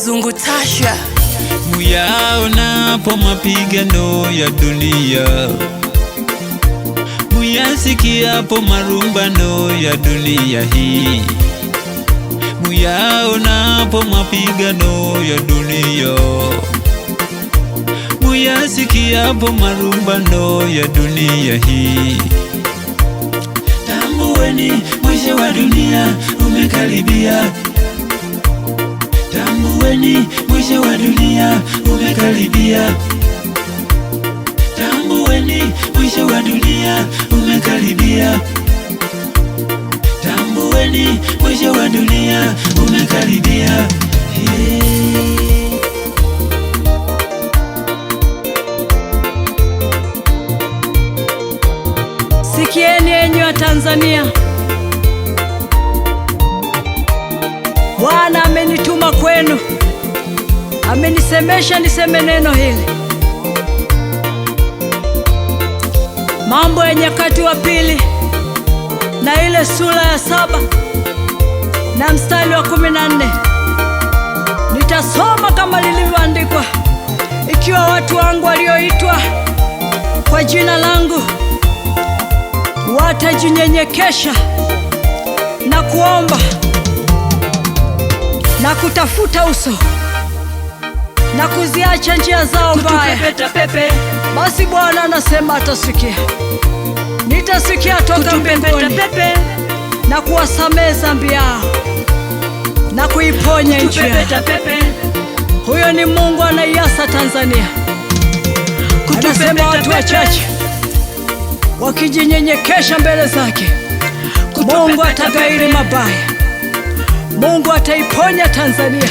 Mzungu Tasha. Muyaonapo mapigano ya dunia, muyasikiapo marumbano ya dunia hii, muyaonapo mapigano ya dunia, muyasikiapo marumbano ya dunia hii, tambueni mwisho wa dunia umekaribia. Tambueni mwisho wa dunia umekaribia. Tambueni mwisho wa dunia umekaribia. Tambueni mwisho wa dunia umekaribia. Sikieni enyi wa Tanzania, Bwana amenituma kwenu, amenisemesha niseme neno hili. Mambo ya Nyakati wa Pili na ile sura ya 7 na mstari wa 14 nitasoma kama lilivyoandikwa. Ikiwa watu wangu walioitwa kwa jina langu watajinyenyekesha na kuomba na kutafuta uso na kuziacha njia zao mbaya, basi Bwana anasema atasikia. Nitasikia toka mbinguni na kuwasamehe dhambi yao na kuiponya nchi yao. Huyo ni Mungu anaiasa Tanzania. Anasema watu wachache wakijinyenyekesha mbele zake, Mungu ataghairi mabaya. Mungu ataiponya Tanzania.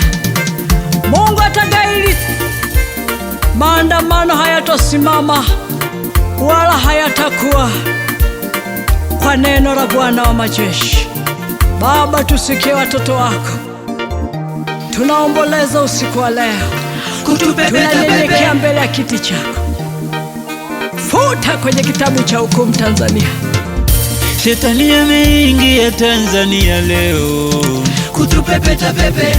Mungu ataghairi. Maandamano hayatosimama wala hayatakuwa, kwa neno la Bwana wa majeshi. Baba, tusikie watoto wako, tunaomboleza usiku wa leo, tunanyenyekea mbele ya kiti chako. Futa kwenye kitabu cha hukumu Tanzania. Shetani ameingia Tanzania leo Kutupepeta pepe.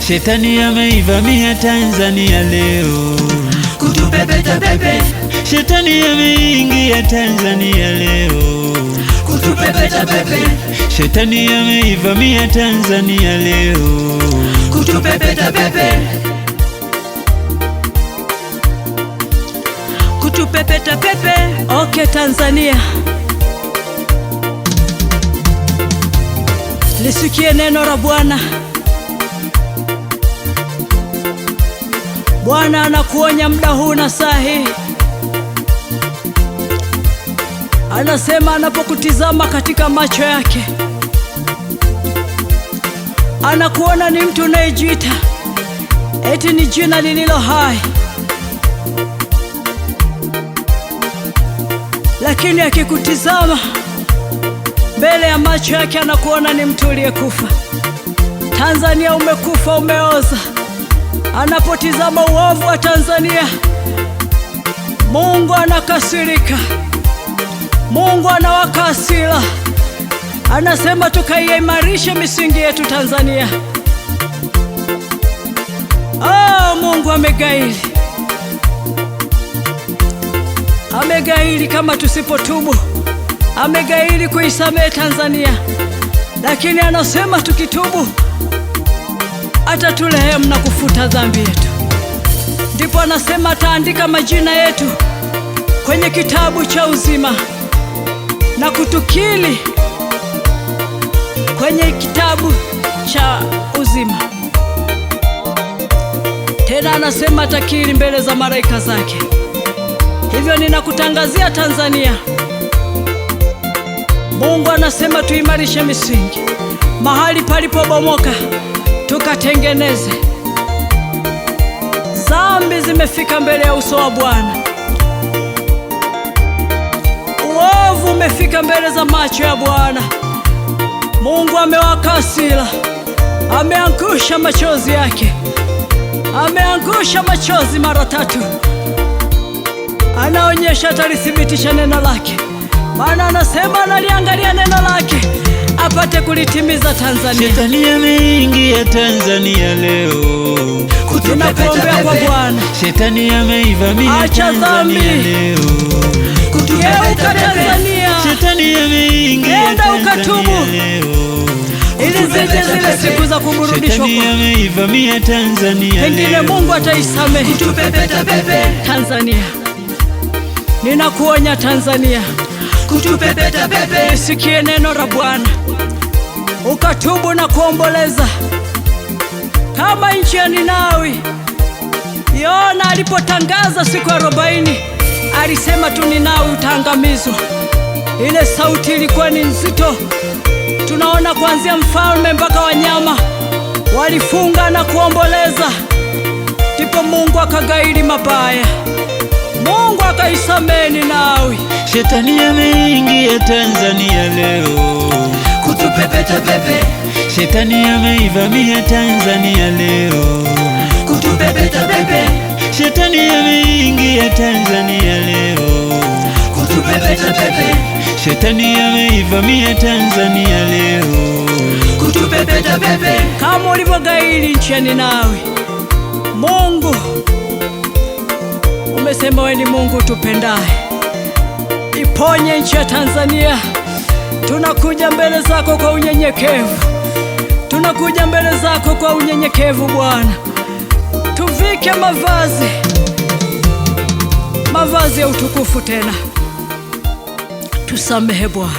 Shetani ameivamia Tanzania leo Kutupepeta pepe. Shetani ameingia Tanzania leo Kutupepeta pepe. Shetani ameivamia Tanzania leo Kutupepeta pepe. Kutupepeta pepe. Okay Tanzania, lisikie neno la Bwana. Bwana anakuonya muda huu na saa hii. Anasema anapokutizama katika macho yake, anakuona ni mtu unayejiita eti ni jina lililo hai, lakini akikutizama mbele ya macho yake anakuona ni mtu uliyekufa. Tanzania umekufa, umeoza. Anapotizama uovu wa Tanzania, Mungu anakasirika. Mungu anawaka hasira. Anasema tukaimarishe misingi yetu Tanzania. Mungu amegairi. Amegairi kama tusipotubu. Amegairi kuisamehe Tanzania. Lakini anasema tukitubu atatulehemu na kufuta dhambi yetu. Ndipo anasema ataandika majina yetu kwenye kitabu cha uzima na kutukili kwenye kitabu cha uzima. Tena anasema atakiri mbele za malaika zake. Hivyo ninakutangazia Tanzania, Mungu anasema tuimarishe misingi. Mahali palipobomoka tukatengeneze. Dhambi zimefika mbele ya uso wa Bwana. Uovu umefika mbele za macho ya Bwana. Mungu amewaka hasira. Ameangusha machozi yake. Ameangusha machozi mara 3. Anaonyesha atalithibitisha neno lake. Maana anasema analiangalia neno lake apate kulitimiza Tanzania. Shetani ameingia Tanzania leo Ninakuombea kwa Bwana, Shetani ameivamia Tanzania leo. Geuka Tanzania, Shetani ameingia nenda ukatubu ili zije zile siku za kuburudishwa kwa. Shetani ameivamia Tanzania, pengine Mungu ataisamehe. Kutupepeta pepe, Tanzania, ninakuonya Tanzania, kutupepeta pepe, sikie neno la Bwana ukatubu na kuomboleza kama nchi ya Ninawi. Yona alipotangaza siku 40 alisema tu Ninawi utaangamizwa. Ile sauti ilikuwa ni nzito. Tunaona kuanzia mfalme mpaka wanyama walifunga na kuomboleza, ndipo Mungu akagairi mabaya, Mungu akaisamehe Ninawi. Shetani ameingia Tanzania leo. kutupepeta pepe, Shetani ameivamia Tanzania leo. kutupepeta pepe, Shetani ameingia Tanzania leo. kutupepeta pepe, Shetani ameivamia Tanzania leo. kutupepeta pepe, Kama ulivyogairi nchi ya Ninawi, Mungu umesema wewe ni Mungu tupendaye. Iponye nchi ya Tanzania. Tunakuja mbele zako kwa unyenyekevu, tunakuja mbele zako kwa unyenyekevu Bwana. Tuvike mavazi ya utukufu tena, tusamehe Bwana.